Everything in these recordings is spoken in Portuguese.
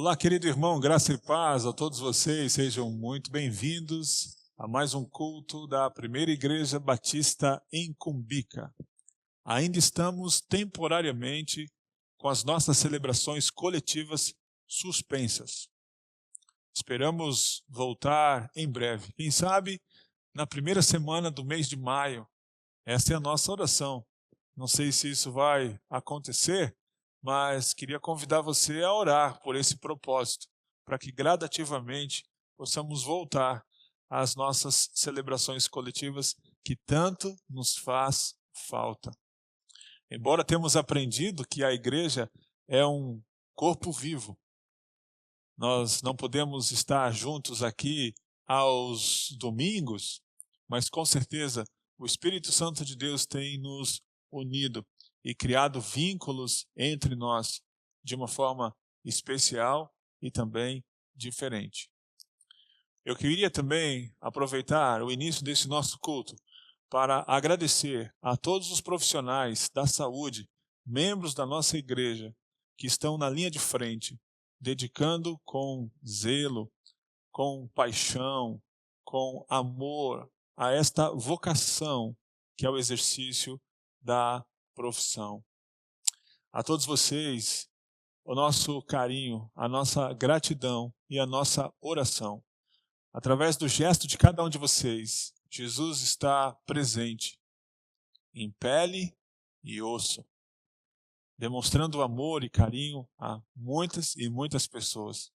Olá, querido irmão, graça e paz a todos vocês, sejam muito bem-vindos a mais um culto da Primeira Igreja Batista em Cumbica. Ainda estamos temporariamente com as nossas celebrações coletivas suspensas. Esperamos voltar em breve, quem sabe na primeira semana do mês de maio. Essa é a nossa oração. Não sei se isso vai acontecer, mas queria convidar você a orar por esse propósito, para que gradativamente possamos voltar às nossas celebrações coletivas que tanto nos faz falta. Embora temos aprendido que a igreja é um corpo vivo, nós não podemos estar juntos aqui aos domingos, mas com certeza o Espírito Santo de Deus tem nos unido e criado vínculos entre nós de uma forma especial e também diferente. Eu queria também aproveitar o início desse nosso culto para agradecer a todos os profissionais da saúde, membros da nossa igreja, que estão na linha de frente, dedicando com zelo, com paixão, com amor a esta vocação que é o exercício da profissão. A todos vocês, o nosso carinho, a nossa gratidão e a nossa oração. Através do gesto de cada um de vocês, Jesus está presente em pele e osso, demonstrando amor e carinho a muitas e muitas pessoas.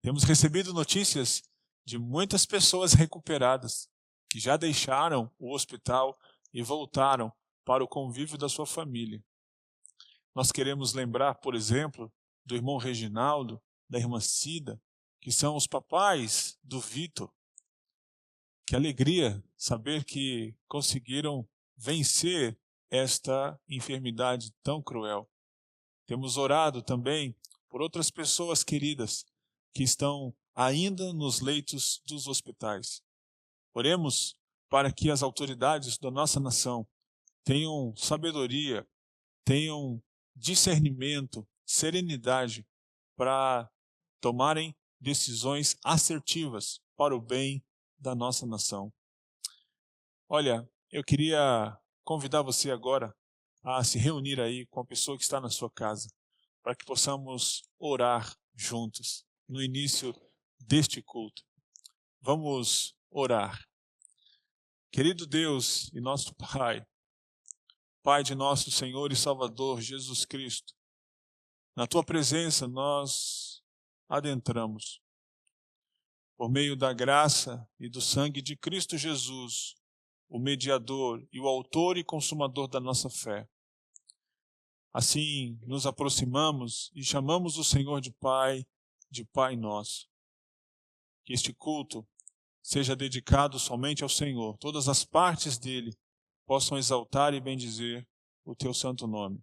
Temos recebido notícias de muitas pessoas recuperadas, que já deixaram o hospital e voltaram para o convívio da sua família. Nós queremos lembrar, por exemplo, do irmão Reginaldo, da irmã Cida, que são os papais do Vitor. Que alegria saber que conseguiram vencer esta enfermidade tão cruel. Temos orado também por outras pessoas queridas que estão ainda nos leitos dos hospitais. Oremos para que as autoridades da nossa nação tenham sabedoria, tenham discernimento, serenidade para tomarem decisões assertivas para o bem da nossa nação. Olha, eu queria convidar você agora a se reunir aí com a pessoa que está na sua casa, para que possamos orar juntos no início deste culto. Vamos orar. Querido Deus e nosso Pai, Pai de nosso Senhor e Salvador Jesus Cristo, na Tua presença nós adentramos. Por meio da graça e do sangue de Cristo Jesus, o mediador e o autor e consumador da nossa fé. Assim nos aproximamos e chamamos o Senhor de Pai nosso. Que este culto seja dedicado somente ao Senhor, todas as partes dele possam exaltar e bendizer o teu santo nome.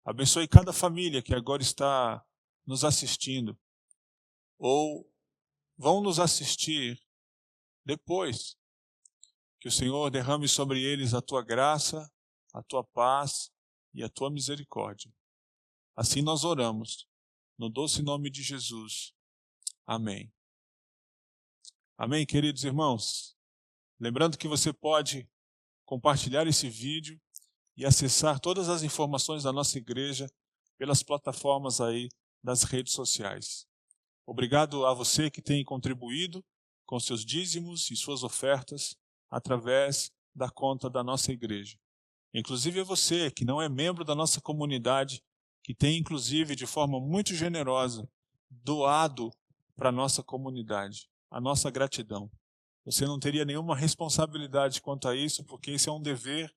Abençoe cada família que agora está nos assistindo, ou vão nos assistir depois. Que o Senhor derrame sobre eles a tua graça, a tua paz e a tua misericórdia. Assim nós oramos, no doce nome de Jesus. Amém. Amém, queridos irmãos? Lembrando que você pode compartilhar esse vídeo e acessar todas as informações da nossa igreja pelas plataformas aí das redes sociais. Obrigado a você que tem contribuído com seus dízimos e suas ofertas através da conta da nossa igreja. Inclusive a você que não é membro da nossa comunidade, que tem inclusive de forma muito generosa doado para a nossa comunidade. A nossa gratidão. Você não teria nenhuma responsabilidade quanto a isso, porque esse é um dever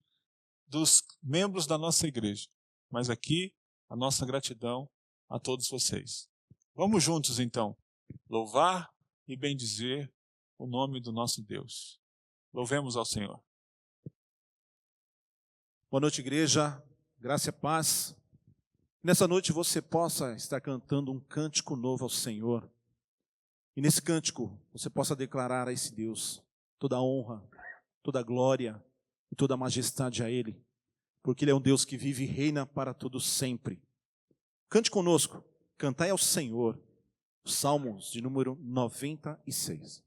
dos membros da nossa igreja. Mas aqui, a nossa gratidão a todos vocês. Vamos juntos, então, louvar e bendizer o nome do nosso Deus. Louvemos ao Senhor. Boa noite, igreja. Graça e paz. Nessa noite você possa estar cantando um cântico novo ao Senhor. E nesse cântico você possa declarar a esse Deus toda a honra, toda a glória e toda a majestade a Ele. Porque Ele é um Deus que vive e reina para todo sempre. Cante conosco, cantai ao Senhor, Salmos de número 96.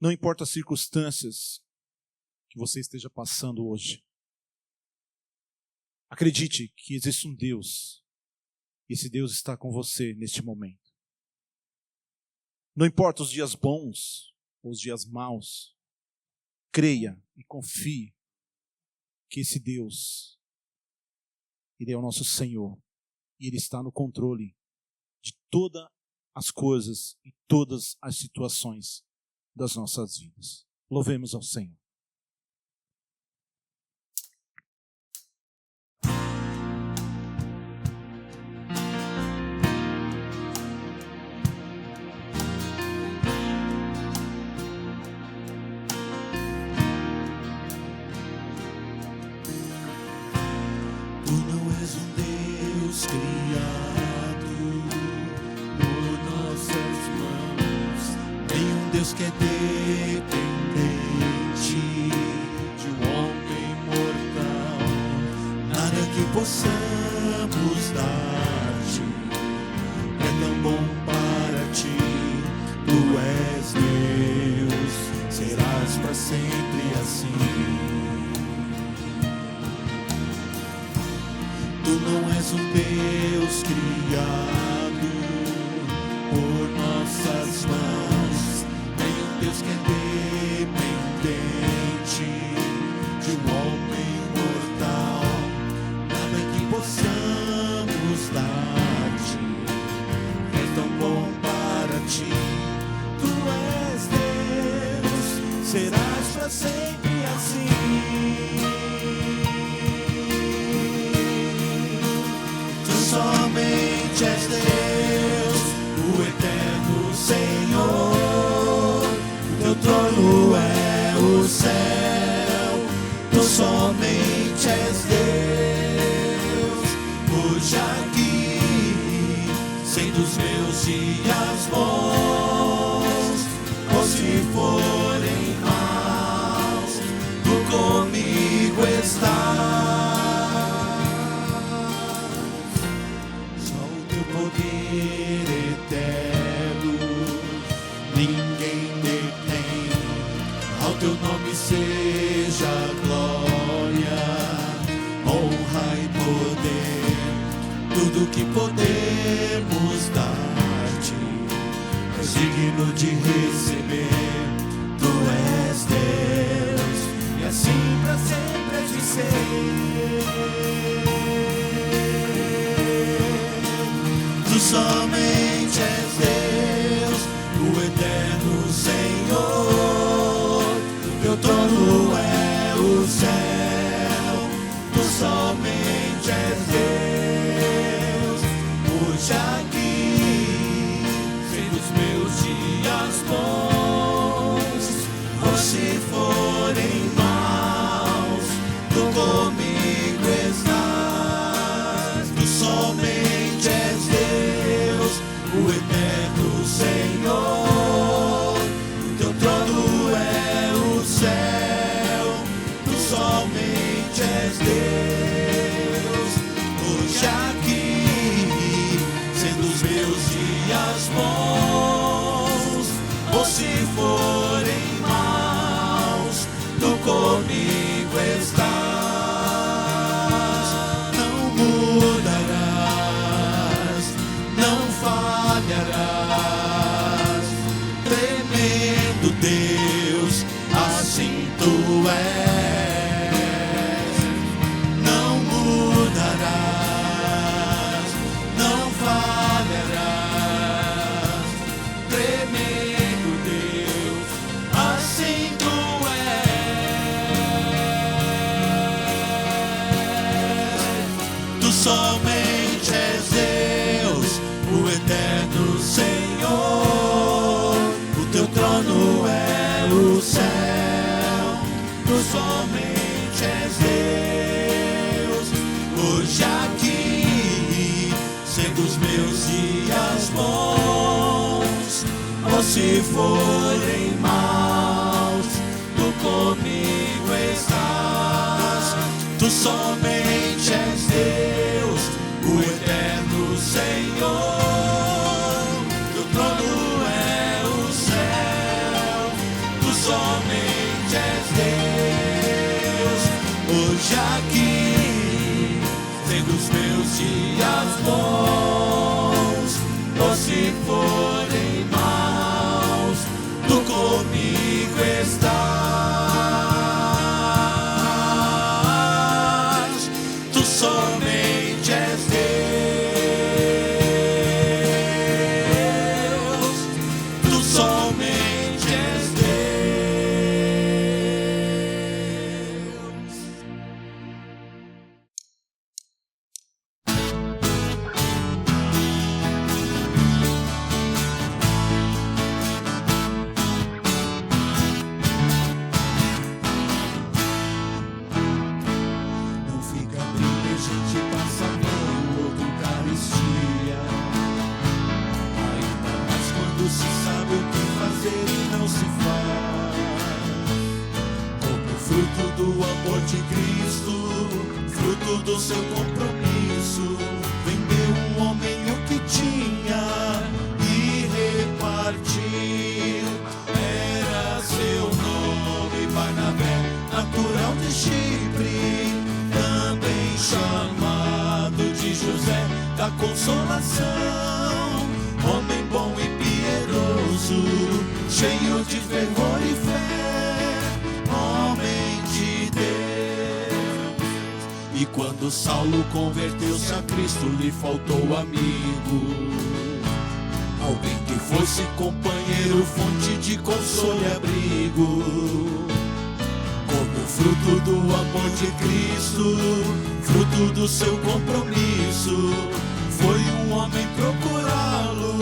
Não importa as circunstâncias que você esteja passando hoje. Acredite que existe um Deus. E esse Deus está com você neste momento. Não importa os dias bons ou os dias maus. Creia e confie que esse Deus, Ele é o nosso Senhor. E Ele está no controle de todas as coisas e todas as situações das nossas vidas. Louvemos ao Senhor. Tu não és um Deus criado por nossas mãos, nem um Deus que é dependente de um homem mortal. possamos dar-te. É tão bom para ti, tu és Deus, serás para sempre assim. Tu não és um Deus criado por nossas mãos, nem um Deus que é dependente de um homem mortal. Nada que possamos dar-te é tão bom para ti. Tu és Deus, serás para sempre assim. Tu somente és Deus, o eterno Senhor. O teu trono é o céu. Tu somente és Deus. Hoje aqui, sendo os meus dias bons, ou se forem maus, tu comigo estás. Só o teu poder eterno ninguém detém. Ao teu nome seja glória, honra e poder. Tudo que podemos dar-te és digno de receber. Tu és Deus, e assim pra sempre és de ser. Tu somente és Deus, o eterno Senhor. O teu trono é o céu. Tu somente és Deus. Hoje aqui, sendo os meus dias bons, ou se forem maus, tu comigo estás. Tu somente és Deus, o eterno Senhor. O teu trono é o céu. Tu somente és Deus. Hoje aqui, sendo os meus dias bons, ou se forem maus, tu comigo estás. Não mudarás, não falharás. Tremendo Deus, assim tu és. Não mudarás, não falharás. Tremendo Deus, assim tu és. Tu somente és Deus, o eterno Senhor. O teu trono é o céu. Tu somente és Deus. Hoje aqui, sendo os meus dias bons, ou se forem maus, tu comigo estás. Tu somente és Deus, o eterno Senhor. Teu trono é o céu. Tu somente és Deus. Hoje aqui, sendo os meus dias bons, ou se forem maus, tu comigo estás. Tu somente és Deus. Tu somente és Deus. Não fica triste, a gente passa por outra Eucaristia. Ainda mais quando se sabe o que fazer e não se faz. Como fruto do amor de Cristo, fruto do seu compromisso, vendeu um homem o que tinha e repartiu. Era seu nome Barnabé, natural de Chipre, também chamado de José da Consolação. Homem bom e piedoso, cheio de fervor e fé, homem de Deus. E quando Saulo converteu-se a Cristo, lhe faltou amigo, alguém que fosse companheiro, fonte de consolo e abrigo. Como fruto do amor de Cristo, fruto do seu compromisso, foi um homem procurá-lo,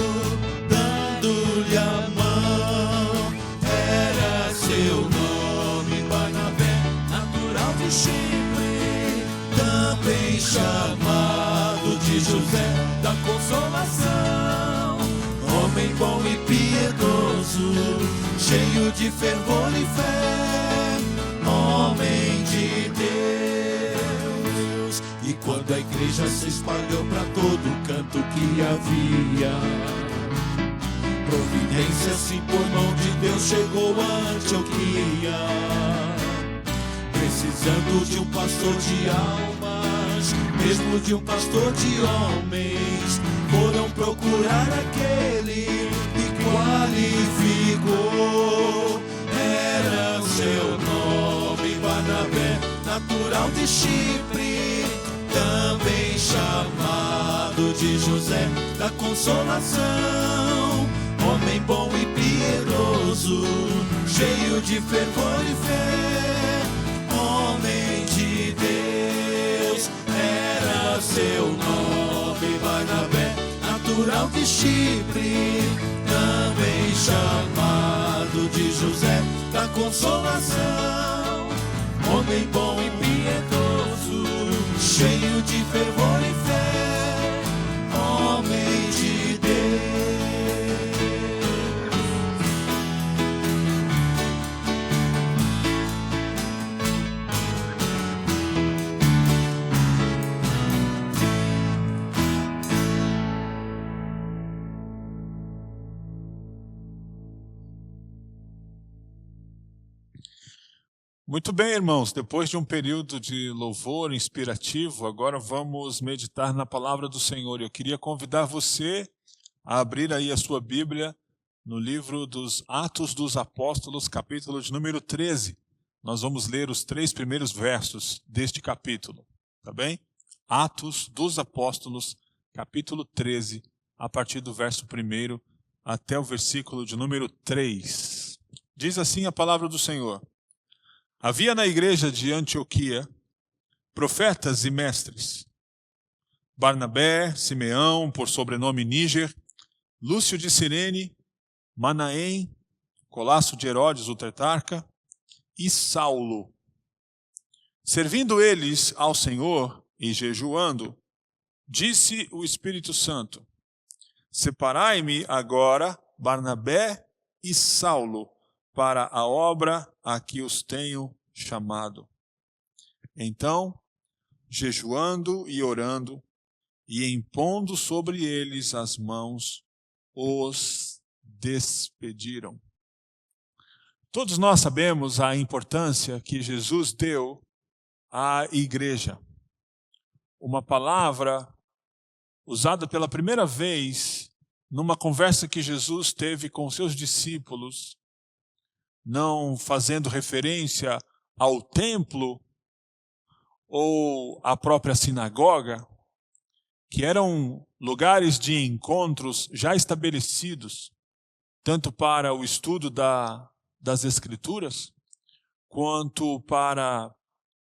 dando-lhe a mão. Era seu nome Barnabé, natural de Chipre, também chamado de José da Consolação. Homem bom e piedoso, cheio de fervor e fé, homem de Deus. E quando a igreja se espalhou para todo canto que havia, providência assim por mão de Deus chegou a Antioquia. Precisando de um pastor de almas, mesmo de um pastor de homens, foram procurar aquele que qualificou. Era seu nome Barnabé, natural de Chipre, também chamado de José da Consolação. Homem bom e piedoso, cheio de fervor e fé, homem de Deus. Era seu nome Barnabé, natural de Chipre, também chamado de José da Consolação. Homem bom e piedoso, cheio de fervor e fé, homem de Deus. Muito bem, irmãos, depois de um período de louvor inspirativo, agora vamos meditar na palavra do Senhor. Eu queria convidar você a abrir aí a sua Bíblia no livro dos Atos dos Apóstolos, capítulo de número 13. Nós vamos ler os 3 primeiros versos deste capítulo, tá bem? Atos dos Apóstolos, capítulo 13, a partir do verso 1 até o versículo de número 3. Diz assim a palavra do Senhor. Havia na igreja de Antioquia profetas e mestres: Barnabé, Simeão, por sobrenome Níger, Lúcio de Cirene, Manaém, Colasso de Herodes, o tetrarca, e Saulo. Servindo eles ao Senhor e jejuando, disse o Espírito Santo: Separai-me agora Barnabé e Saulo para a obra a que os tenho chamado. Então, jejuando e orando, e impondo sobre eles as mãos, os despediram. Todos nós sabemos a importância que Jesus deu à igreja. Uma palavra usada pela primeira vez numa conversa que Jesus teve com seus discípulos, não fazendo referência ao templo ou à própria sinagoga, que eram lugares de encontros já estabelecidos, tanto para o estudo das Escrituras, quanto para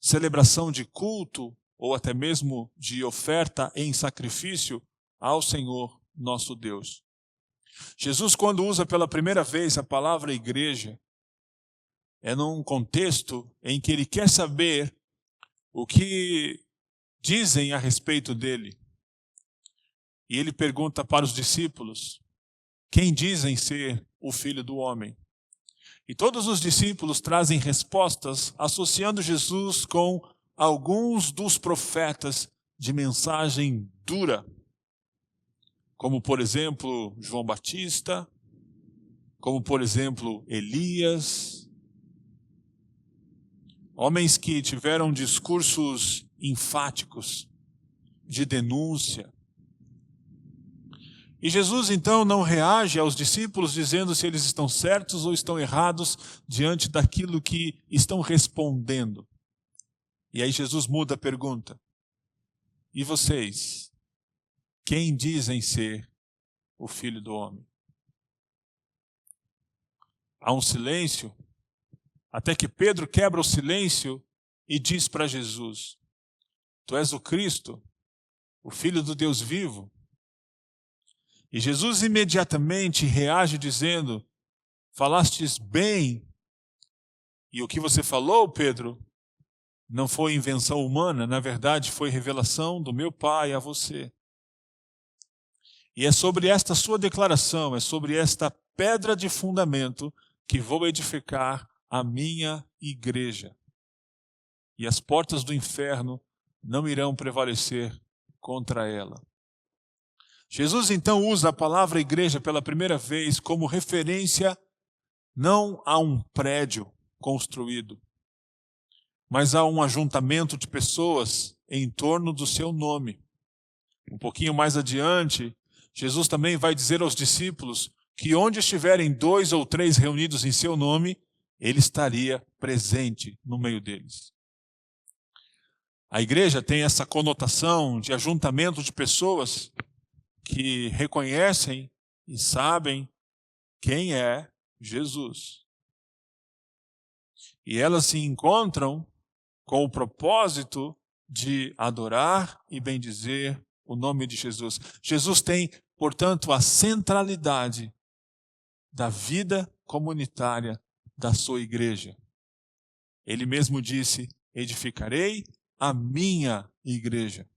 celebração de culto, ou até mesmo de oferta em sacrifício ao Senhor nosso Deus. Jesus, quando usa pela primeira vez a palavra igreja, é num contexto em que ele quer saber o que dizem a respeito dele. E ele pergunta para os discípulos: quem dizem ser o Filho do Homem? E todos os discípulos trazem respostas associando Jesus com alguns dos profetas de mensagem dura, como, por exemplo, João Batista, como, por exemplo, Elias, homens que tiveram discursos enfáticos, de denúncia. E Jesus, então, não reage aos discípulos dizendo se eles estão certos ou estão errados diante daquilo que estão respondendo. E aí Jesus muda a pergunta. E vocês? Quem dizem ser o Filho do Homem? Há um silêncio, até que Pedro quebra o silêncio e diz para Jesus: Tu és o Cristo, o Filho do Deus vivo. E Jesus imediatamente reage dizendo: Falastes bem, e o que você falou, Pedro, não foi invenção humana, na verdade foi revelação do meu Pai a você. E é sobre esta sua declaração, é sobre esta pedra de fundamento que vou edificar a minha igreja. E as portas do inferno não irão prevalecer contra ela. Jesus então usa a palavra igreja pela primeira vez como referência não a um prédio construído, mas a um ajuntamento de pessoas em torno do seu nome. Um pouquinho mais adiante, Jesus também vai dizer aos discípulos que onde estiverem 2 ou 3 reunidos em seu nome, ele estaria presente no meio deles. A igreja tem essa conotação de ajuntamento de pessoas que reconhecem e sabem quem é Jesus. E elas se encontram com o propósito de adorar e bendizer o nome de Jesus. Jesus tem, portanto, a centralidade da vida comunitária da sua igreja. Ele mesmo disse: edificarei a minha igreja.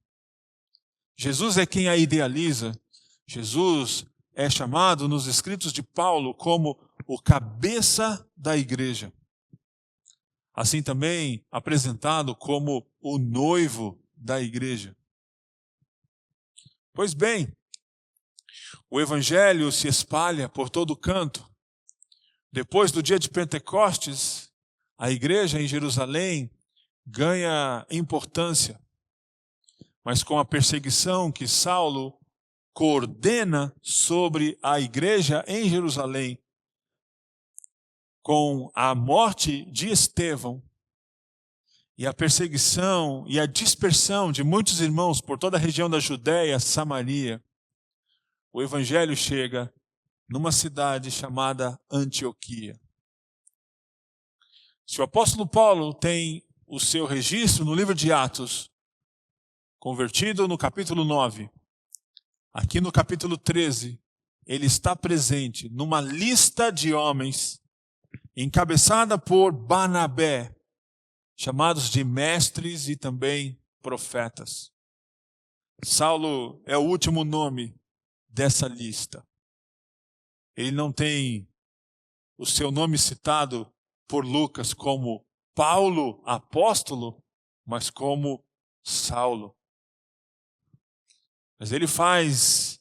Jesus é quem a idealiza. Jesus é chamado nos escritos de Paulo como o cabeça da igreja. Assim também apresentado como o noivo da igreja. Pois bem, o evangelho se espalha por todo canto. Depois do dia de Pentecostes, a igreja em Jerusalém ganha importância. Mas com a perseguição que Saulo coordena sobre a igreja em Jerusalém, com a morte de Estevão, e a perseguição e a dispersão de muitos irmãos por toda a região da Judéia, Samaria, o evangelho chega numa cidade chamada Antioquia. Se o apóstolo Paulo tem o seu registro no livro de Atos, convertido no capítulo 9, aqui no capítulo 13, ele está presente numa lista de homens encabeçada por Barnabé, chamados de mestres e também profetas. Saulo é o último nome dessa lista. Ele não tem o seu nome citado por Lucas como Paulo, apóstolo, mas como Saulo. Mas ele faz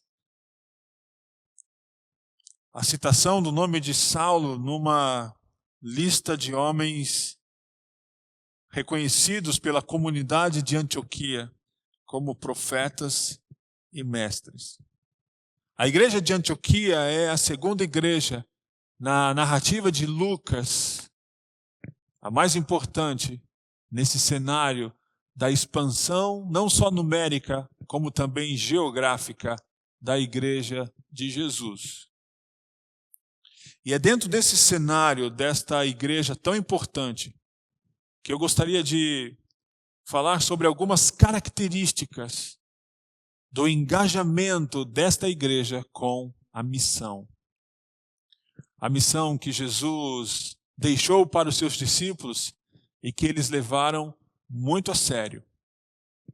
a citação do nome de Saulo numa lista de homens reconhecidos pela comunidade de Antioquia como profetas e mestres. A igreja de Antioquia é a segunda igreja na narrativa de Lucas, a mais importante nesse cenário da expansão não só numérica, como também geográfica da igreja de Jesus. E é dentro desse cenário, desta igreja tão importante, que eu gostaria de falar sobre algumas características do engajamento desta igreja com a missão. A missão que Jesus deixou para os seus discípulos e que eles levaram muito a sério.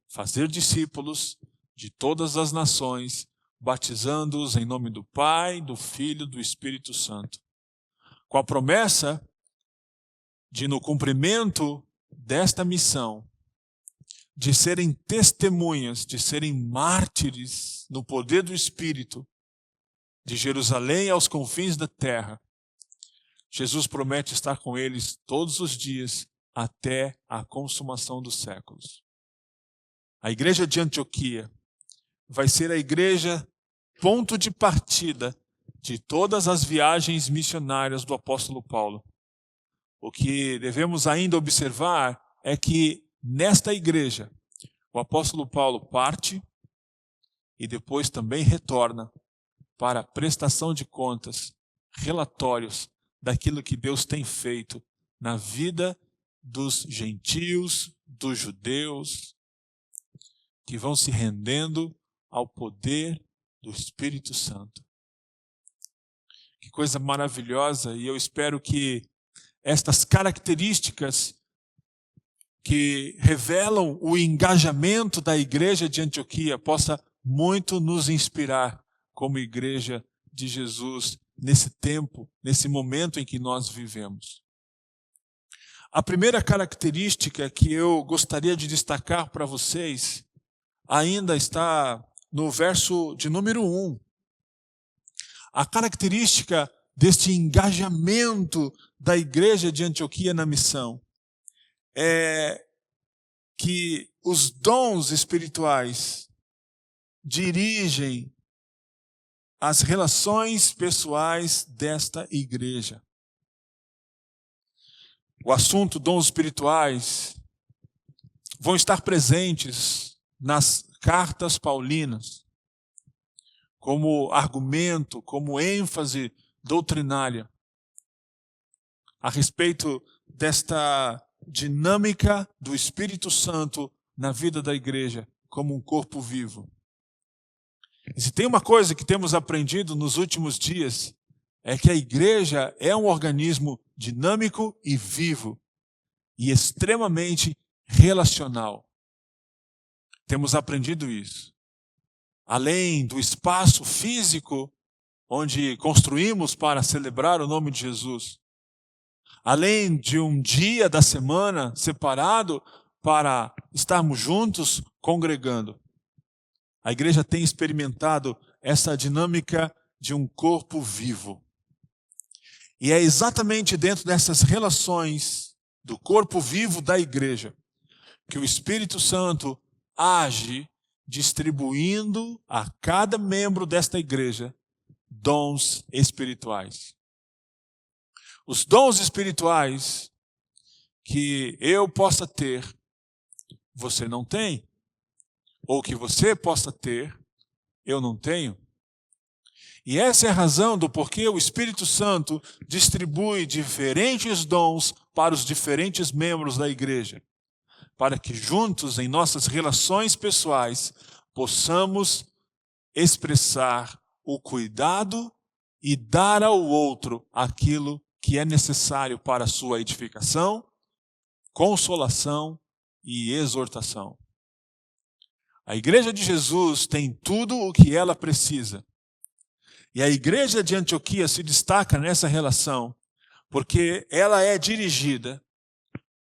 Fazer discípulos de todas as nações, batizando-os em nome do Pai, do Filho e do Espírito Santo. Com a promessa de, no cumprimento desta missão, de serem testemunhas, de serem mártires no poder do Espírito, de Jerusalém aos confins da terra, Jesus promete estar com eles todos os dias até a consumação dos séculos. A igreja de Antioquia vai ser a igreja ponto de partida de todas as viagens missionárias do apóstolo Paulo. O que devemos ainda observar é que nesta igreja o apóstolo Paulo parte e depois também retorna para a prestação de contas, relatórios daquilo que Deus tem feito na vida dos gentios, dos judeus, que vão se rendendo ao poder do Espírito Santo. Que coisa maravilhosa, e eu espero que estas características que revelam o engajamento da igreja de Antioquia possa muito nos inspirar como igreja de Jesus nesse tempo, nesse momento em que nós vivemos. A primeira característica que eu gostaria de destacar para vocês ainda está no verso de número 1. A característica deste engajamento da igreja de Antioquia na missão é que os dons espirituais dirigem as relações pessoais desta igreja. O assunto dons espirituais vão estar presentes nas cartas paulinas, como argumento, como ênfase doutrinária, a respeito desta dinâmica do Espírito Santo na vida da igreja, como um corpo vivo. E se tem uma coisa que temos aprendido nos últimos dias, é que a igreja é um organismo dinâmico e vivo, e extremamente relacional. Temos aprendido isso. Além do espaço físico, onde construímos para celebrar o nome de Jesus, além de um dia da semana separado para estarmos juntos congregando, a igreja tem experimentado essa dinâmica de um corpo vivo. E é exatamente dentro dessas relações do corpo vivo da igreja que o Espírito Santo age distribuindo a cada membro desta igreja dons espirituais. Os dons espirituais que eu possa ter, você não tem. Ou que você possa ter, eu não tenho. E essa é a razão do porquê o Espírito Santo distribui diferentes dons para os diferentes membros da igreja, para que juntos, em nossas relações pessoais, possamos expressar o cuidado e dar ao outro aquilo que é necessário para a sua edificação, consolação e exortação. A igreja de Jesus tem tudo o que ela precisa. E a igreja de Antioquia se destaca nessa relação, porque ela é dirigida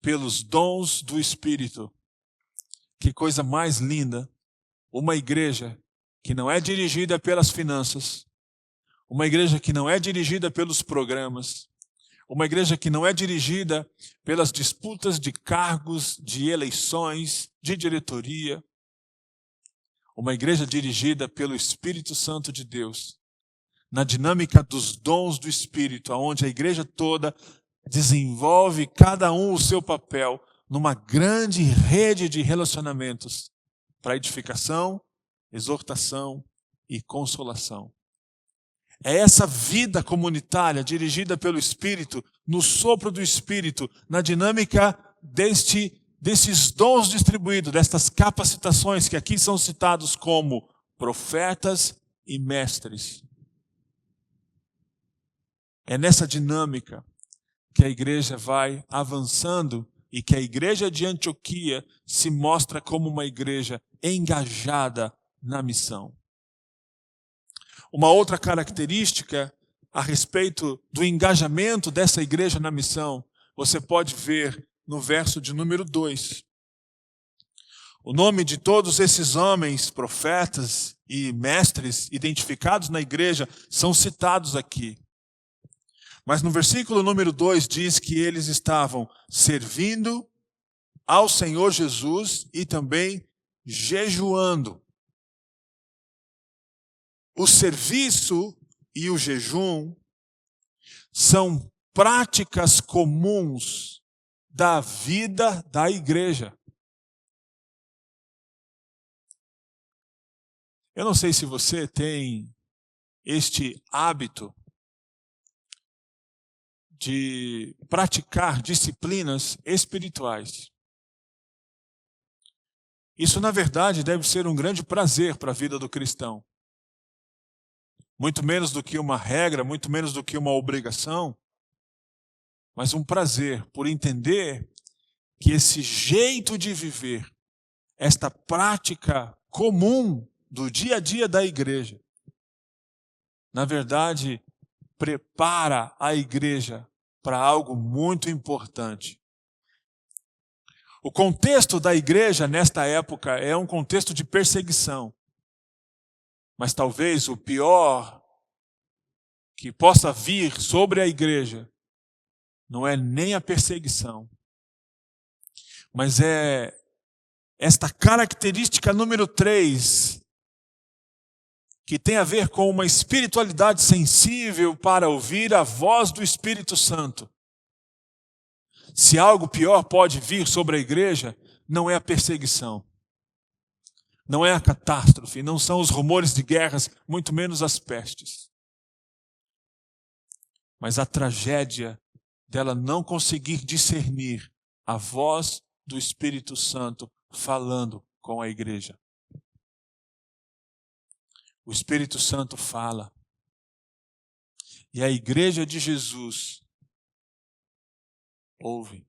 pelos dons do Espírito. Que coisa mais linda! Uma igreja que não é dirigida pelas finanças, uma igreja que não é dirigida pelos programas, uma igreja que não é dirigida pelas disputas de cargos, de eleições, de diretoria. Uma igreja dirigida pelo Espírito Santo de Deus, na dinâmica dos dons do Espírito, onde a igreja toda desenvolve cada um o seu papel numa grande rede de relacionamentos para edificação, exortação e consolação. É essa vida comunitária dirigida pelo Espírito, no sopro do Espírito, na dinâmica desses dons distribuídos, destas capacitações que aqui são citados como profetas e mestres. É nessa dinâmica que a igreja vai avançando e que a igreja de Antioquia se mostra como uma igreja engajada na missão. Uma outra característica a respeito do engajamento dessa igreja na missão, você pode ver no verso de número 2. O nome de todos esses homens, profetas e mestres identificados na igreja são citados aqui. Mas no versículo número 2 diz que eles estavam servindo ao Senhor Jesus e também jejuando. O serviço e o jejum são práticas comuns da vida da igreja. Eu não sei se você tem este hábito de praticar disciplinas espirituais. Isso, na verdade, deve ser um grande prazer para a vida do cristão. Muito menos do que uma regra, muito menos do que uma obrigação, mas um prazer por entender que esse jeito de viver, esta prática comum do dia a dia da igreja, na verdade, prepara a igreja para algo muito importante. O contexto da igreja nesta época é um contexto de perseguição. Mas talvez o pior que possa vir sobre a igreja não é nem a perseguição, mas é esta característica número 3, que tem a ver com uma espiritualidade sensível para ouvir a voz do Espírito Santo. Se algo pior pode vir sobre a igreja, não é a perseguição, não é a catástrofe, não são os rumores de guerras, muito menos as pestes. Mas a tragédia dela não conseguir discernir a voz do Espírito Santo falando com a igreja. O Espírito Santo fala. E a igreja de Jesus ouve.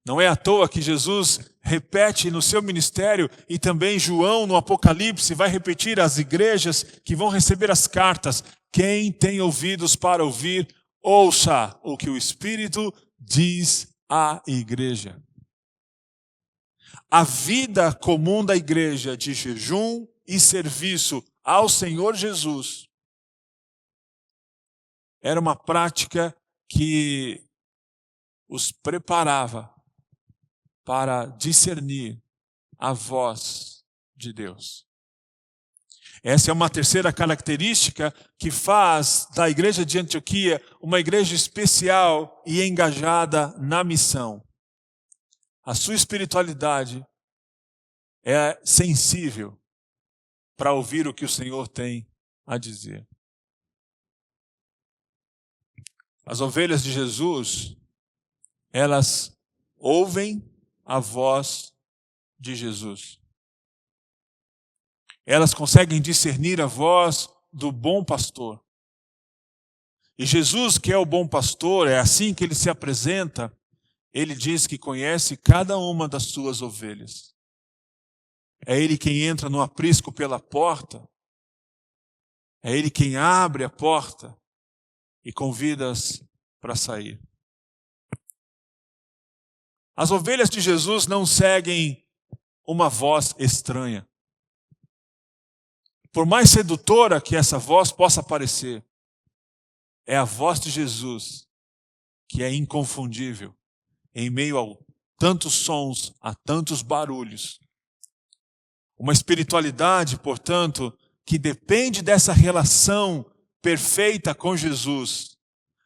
Não é à toa que Jesus repete no seu ministério, e também João no Apocalipse vai repetir às igrejas que vão receber as cartas: quem tem ouvidos para ouvir, ouça o que o Espírito diz à igreja. A vida comum da igreja de jejum e serviço ao Senhor Jesus era uma prática que os preparava para discernir a voz de Deus. Essa é uma terceira característica que faz da igreja de Antioquia uma igreja especial e engajada na missão. A sua espiritualidade é sensível para ouvir o que o Senhor tem a dizer. As ovelhas de Jesus, elas ouvem a voz de Jesus. Elas conseguem discernir a voz do bom pastor. E Jesus, que é o bom pastor, é assim que ele se apresenta, ele diz que conhece cada uma das suas ovelhas. É ele quem entra no aprisco pela porta. É ele quem abre a porta e convida-as para sair. As ovelhas de Jesus não seguem uma voz estranha. Por mais sedutora que essa voz possa parecer, é a voz de Jesus que é inconfundível em meio a tantos sons, a tantos barulhos. Uma espiritualidade, portanto, que depende dessa relação perfeita com Jesus,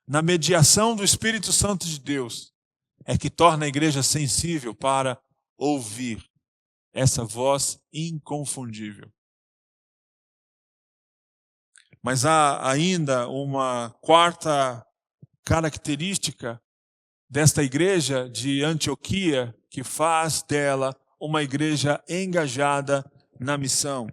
na mediação do Espírito Santo de Deus, é que torna a igreja sensível para ouvir essa voz inconfundível. Mas há ainda uma quarta característica desta igreja de Antioquia que faz dela uma igreja engajada na missão.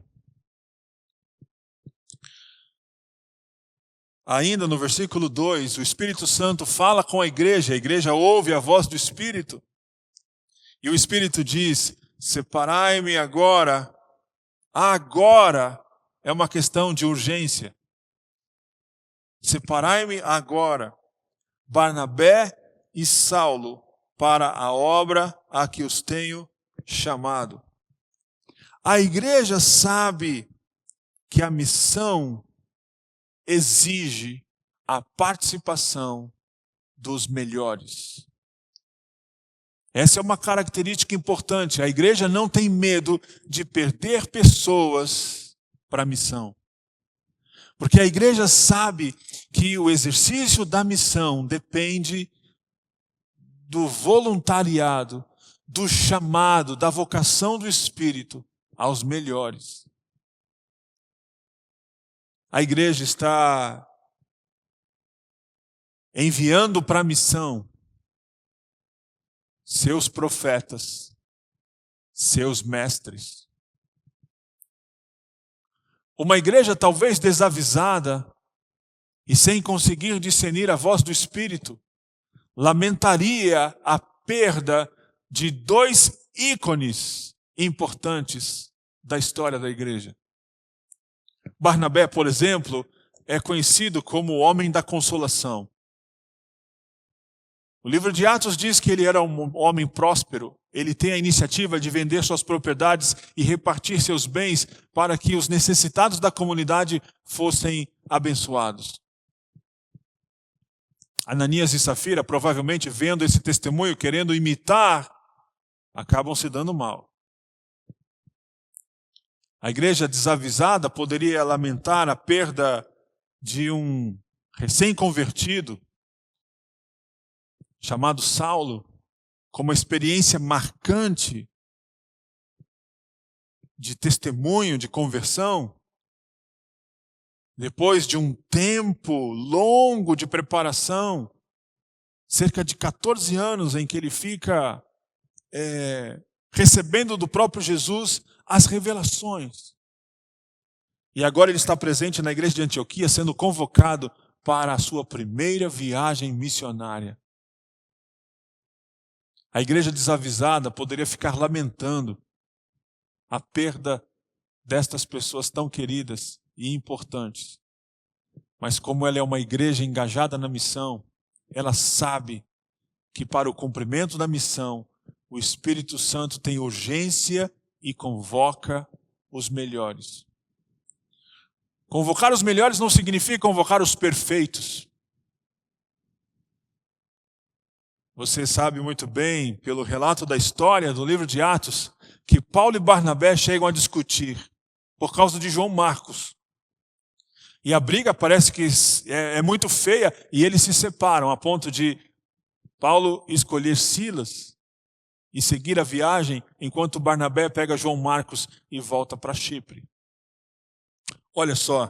Ainda no versículo 2, o Espírito Santo fala com a igreja ouve a voz do Espírito, e o Espírito diz: separai-me agora. Agora é uma questão de urgência. Separai-me agora, Barnabé e Saulo, para a obra a que os tenho chamado. A igreja sabe que a missão exige a participação dos melhores. Essa é uma característica importante. A igreja não tem medo de perder pessoas para a missão. Porque a igreja sabe que o exercício da missão depende do voluntariado, do chamado, da vocação do Espírito aos melhores. A igreja está enviando para a missão seus profetas, seus mestres. Uma igreja talvez desavisada e sem conseguir discernir a voz do Espírito, lamentaria a perda de dois ícones importantes da história da igreja. Barnabé, por exemplo, é conhecido como o homem da consolação. O livro de Atos diz que ele era um homem próspero. Ele tem a iniciativa de vender suas propriedades e repartir seus bens para que os necessitados da comunidade fossem abençoados. Ananias e Safira, provavelmente vendo esse testemunho, querendo imitar, acabam se dando mal. A igreja desavisada poderia lamentar a perda de um recém-convertido chamado Saulo, como uma experiência marcante de testemunho, de conversão. Depois de um tempo longo de preparação, cerca de 14 anos em que ele fica recebendo do próprio Jesus as revelações. E agora ele está presente na igreja de Antioquia, sendo convocado para a sua primeira viagem missionária. A igreja desavisada poderia ficar lamentando a perda destas pessoas tão queridas e importantes. Mas como ela é uma igreja engajada na missão, ela sabe que para o cumprimento da missão, o Espírito Santo tem urgência e convoca os melhores. Convocar os melhores não significa convocar os perfeitos. Você sabe muito bem, pelo relato da história do livro de Atos, que Paulo e Barnabé chegam a discutir por causa de João Marcos. E a briga parece que é muito feia e eles se separam, a ponto de Paulo escolher Silas e seguir a viagem, enquanto Barnabé pega João Marcos e volta para Chipre. Olha só,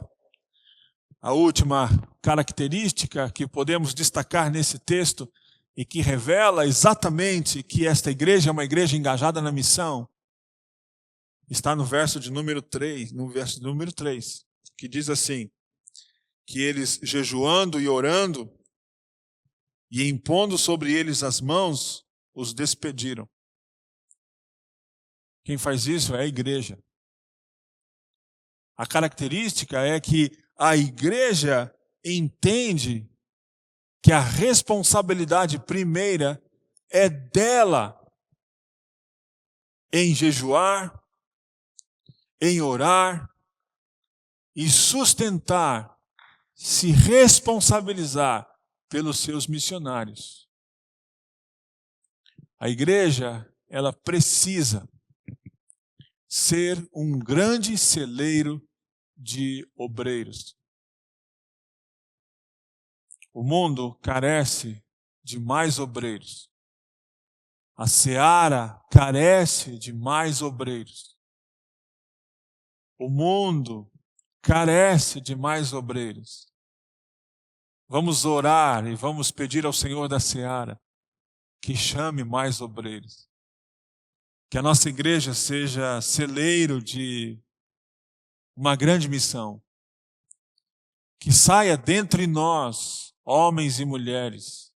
a última característica que podemos destacar nesse texto e que revela exatamente que esta igreja é uma igreja engajada na missão, está no verso de número 3, que diz assim, que eles jejuando e orando e impondo sobre eles as mãos, os despediram. Quem faz isso é a igreja. A característica é que a igreja entende que a responsabilidade primeira é dela em jejuar, em orar e sustentar, se responsabilizar pelos seus missionários. A igreja, ela precisa ser um grande celeiro de obreiros. O mundo carece de mais obreiros. A seara carece de mais obreiros. O mundo carece de mais obreiros. Vamos orar e vamos pedir ao Senhor da seara que chame mais obreiros. Que a nossa igreja seja celeiro de uma grande missão. Que saia dentre nós, homens e mulheres,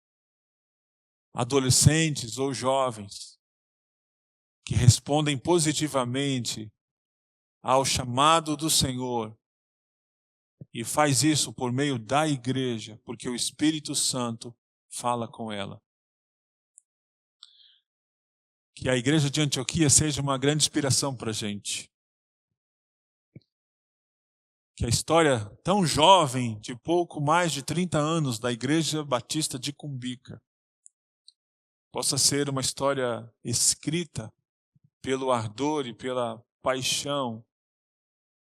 adolescentes ou jovens, que respondem positivamente ao chamado do Senhor e faz isso por meio da igreja, porque o Espírito Santo fala com ela. que a igreja de Antioquia seja uma grande inspiração para a gente. Que a história tão jovem, de pouco mais de 30 anos, da Igreja Batista de Cumbica, possa ser uma história escrita pelo ardor e pela paixão,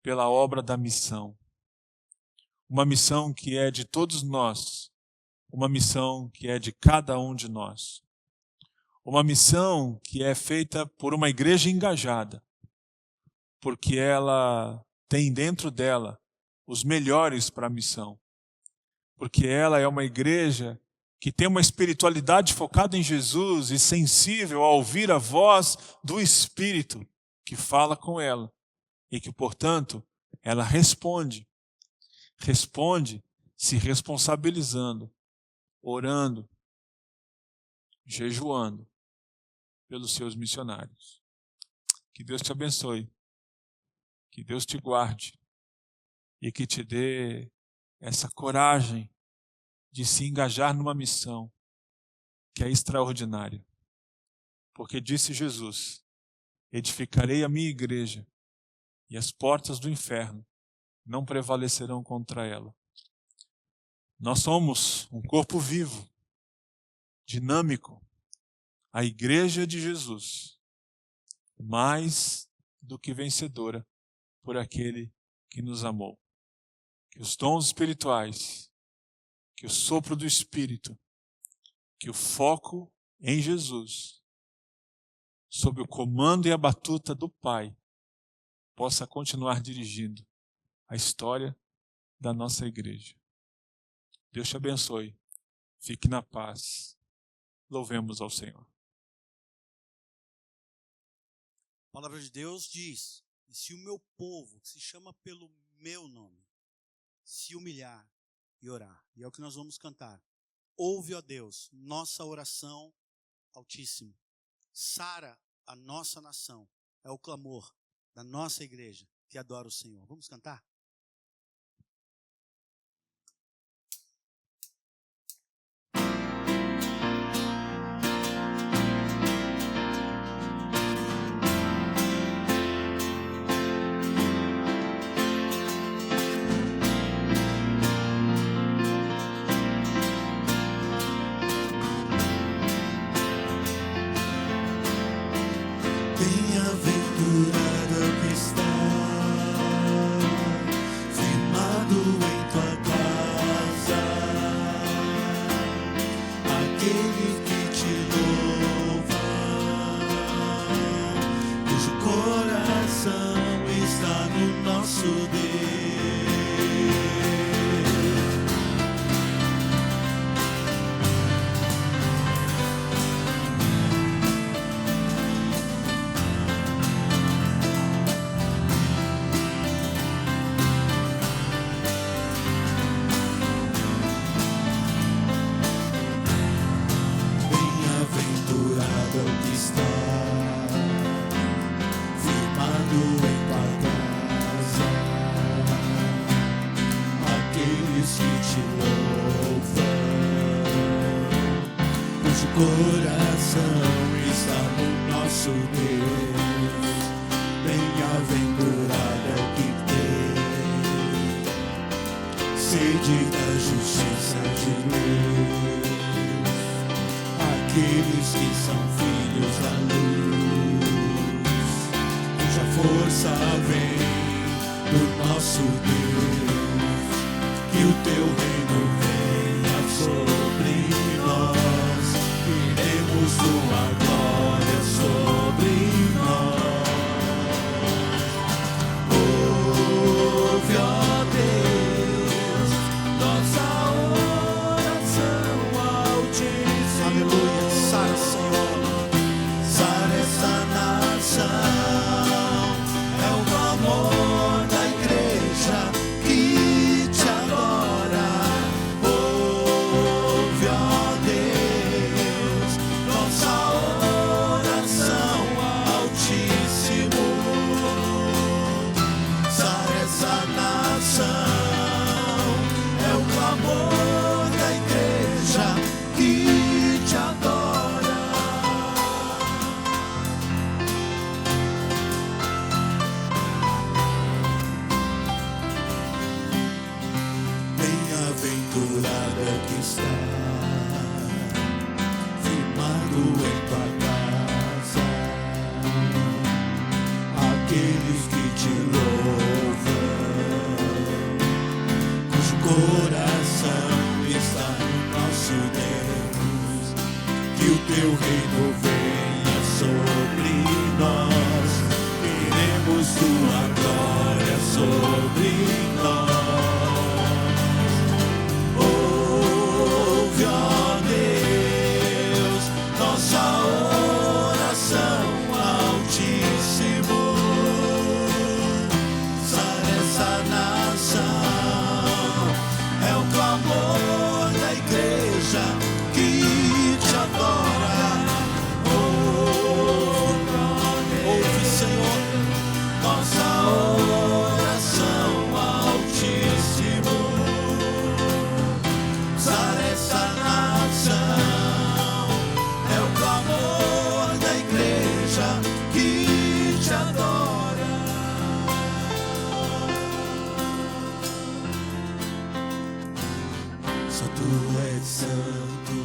pela obra da missão. Uma missão que é de todos nós, uma missão que é de cada um de nós. Uma missão que é feita por uma igreja engajada, porque ela tem dentro dela os melhores para a missão. Porque ela é uma igreja que tem uma espiritualidade focada em Jesus e sensível a ouvir a voz do Espírito que fala com ela. E que, portanto, ela responde. Responde se responsabilizando, orando, jejuando pelos seus missionários. Que Deus te abençoe. Que Deus te guarde. E que te dê essa coragem de se engajar numa missão que é extraordinária. Porque disse Jesus, edificarei a minha igreja e as portas do inferno não prevalecerão contra ela. Nós somos um corpo vivo, dinâmico, a igreja de Jesus, mais do que vencedora por aquele que nos amou. Que os dons espirituais, que o sopro do Espírito, que o foco em Jesus, sob o comando e a batuta do Pai, possa continuar dirigindo a história da nossa igreja. Deus te abençoe. Fique na paz. Louvemos ao Senhor. A palavra de Deus diz: e se o meu povo, que se chama pelo meu nome, se humilhar e orar. E é o que nós vamos cantar. Ouve, ó Deus, nossa oração, Altíssimo. Sara a nossa nação. É o clamor da nossa igreja que adora o Senhor. Vamos cantar? Bem-aventurado que está firmado em tua casa, aquele que te louva, cujo coração está no nosso Deus. Bem-aventurado que está firmado em tua casa, aqueles que te louvam, cujo coração está no nosso Deus. Bem-aventurado é o que tem sede da justiça de Deus, aqueles que são filhos da luz, cuja força vem do nosso Deus. Que o teu reino venha sobre nós, iremos tua glória sobre nós. Ouve, ó Deus, nossa oração altíssima. Aleluia. Sara, Senhor. Sara essa nação, é o clamor da igreja que te adora. teu reino venha sobre nós. Queremos tua glória sobre nós. Ouve, ó Deus, nossa oração, Altíssimo. Sara essa nação, é o clamor da igreja que te adora. Ouve, Senhor, nossa oração, Altíssimo. Sara essa nação, é o clamor da igreja que te adora. Só tu és santo,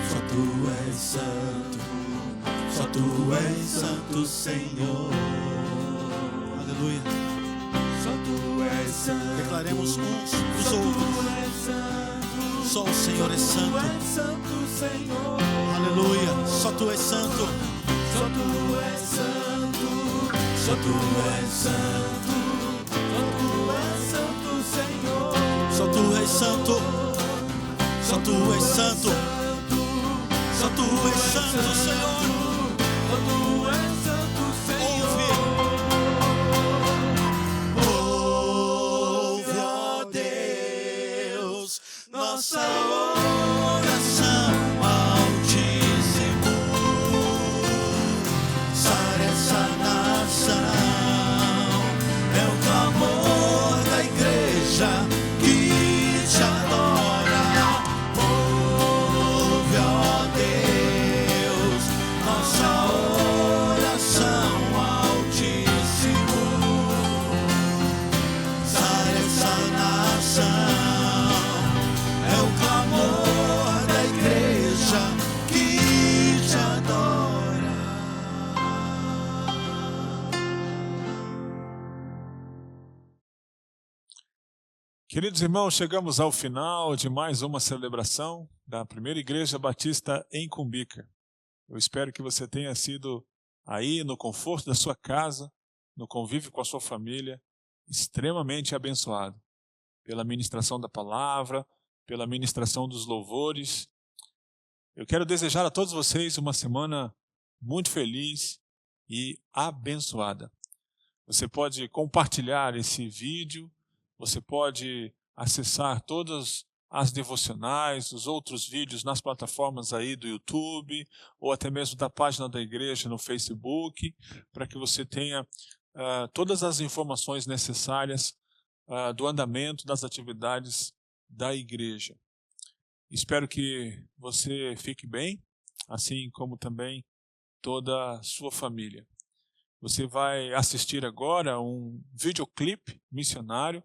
só tu és santo, só tu és santo, Senhor. Aleluia. Só tu és santo. Declaremos uns dos outros. Só o Senhor é santo. Senhor. Aleluia. Só tu és santo. Só tu és santo. Só tu és santo. Só tu és santo, Senhor. Só tu és santo. Só tu és santo. Só tu és santo, Senhor. Só tu és santo, Senhor. Ouve, ó Deus, nossa oração, Altíssimo. Sara essa nação, é o clamor da igreja que te adora. Ouve, ó Deus, nossa oração, Altíssimo. Sara essa nação, é o clamor da igreja que te adora. Queridos irmãos, chegamos ao final de mais uma celebração da Primeira Igreja Batista em Cumbica. Eu espero que você tenha sido aí no conforto da sua casa, no convívio com a sua família, extremamente abençoado pela ministração da palavra, pela ministração dos louvores. Eu quero desejar a todos vocês uma semana muito feliz e abençoada. Você pode compartilhar esse vídeo, você pode acessar todas as devocionais, os outros vídeos nas plataformas aí do YouTube, ou até mesmo da página da igreja no Facebook, para que você tenha todas as informações necessárias do andamento das atividades da igreja. Espero que você fique bem, assim como também toda a sua família. Você vai assistir agora um videoclipe missionário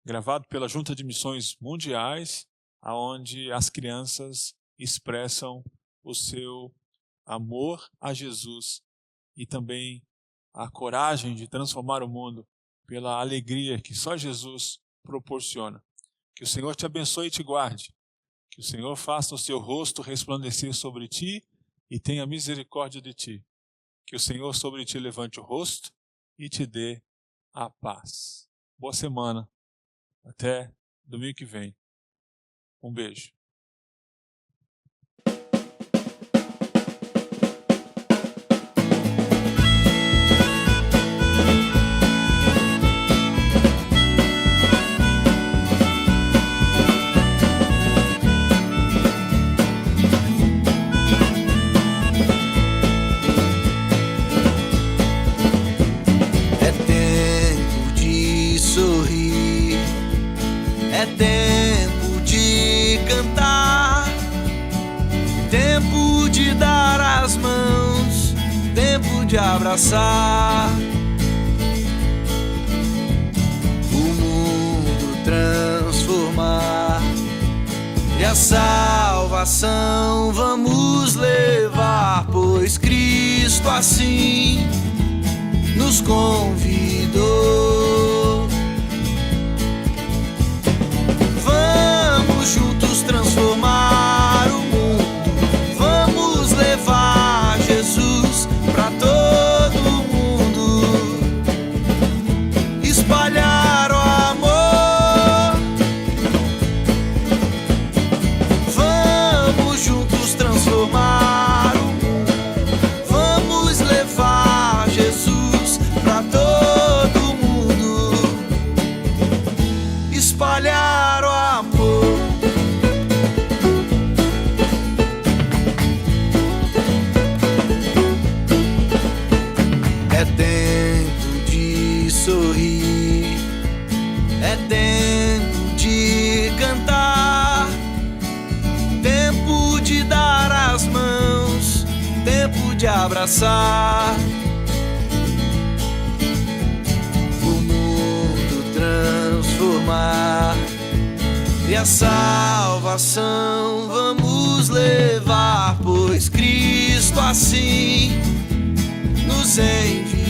gravado pela Junta de Missões Mundiais, onde as crianças expressam o seu amor a Jesus e também a coragem de transformar o mundo pela alegria que só Jesus proporciona. Que o Senhor te abençoe e te guarde. Que o Senhor faça o seu rosto resplandecer sobre ti e tenha misericórdia de ti. Que o Senhor sobre ti levante o rosto e te dê a paz. Boa semana. Até domingo que vem. Um beijo. É tempo de sorrir, é tempo de cantar, tempo de dar as mãos, tempo de abraçar. O mundo transformar e a salvação vamos levar, pois Cristo assim nos convidou. Vamos juntos transformar o mundo, vamos levar de abraçar o mundo, transformar, e a salvação vamos levar, pois Cristo assim nos enviou.